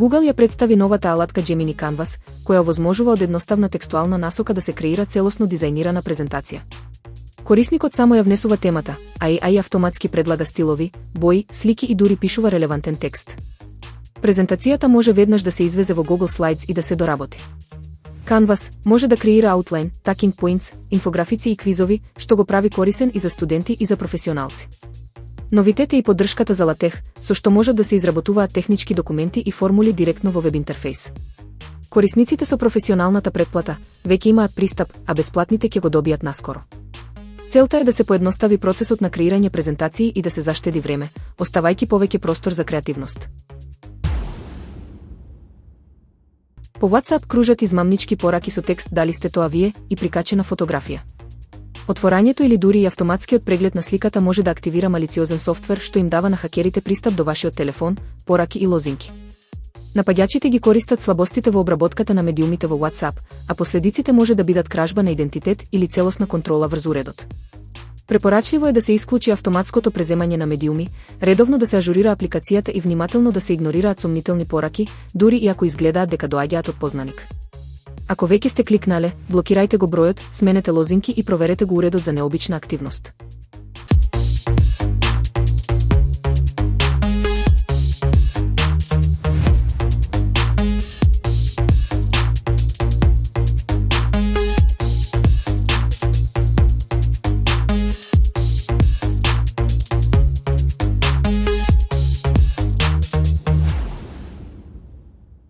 Google ја представи новата алатка Gemini Canvas, која овозможува од едноставна текстуална насока да се креира целосно дизајнирана презентација. Корисникот само ја внесува темата, а AI автоматски предлага стилови, бои, слики и дури пишува релевантен текст. Презентацијата може веднаш да се извезе во Google Slides и да се доработи. Canvas може да креира outline, talking points, инфографици и квизови, што го прави корисен и за студенти и за професионалци. Новитет е и поддршката за LaTeX, со што можат да се изработуваат технички документи и формули директно во веб интерфејс. Корисниците со професионалната претплата веќе имаат пристап, а бесплатните ќе го добијат наскоро. Целта е да се поедностави процесот на креирање презентации и да се заштеди време, оставајќи повеќе простор за креативност. По WhatsApp кружат измамнички пораки со текст "Дали сте тоа вие" и прикачена фотографија. Отворањето или дури и автоматскиот преглед на сликата може да активира малициозен софтвер што им дава на хакерите пристап до вашиот телефон, пораки и лозинки. Напаѓачите ги користат слабостите во обработката на медиумите во WhatsApp, а последиците може да бидат кражба на идентитет или целосна контрола врз уредот. Препорачливо е да се исклучи автоматското преземање на медиуми, редовно да се ажурира апликацијата и внимателно да се игнорираат сомнителни пораки, дури и ако изгледаат дека доаѓаат од познаник. Ако веќе сте кликнале, блокирајте го бројот, сменете лозинки и проверете го уредот за необична активност.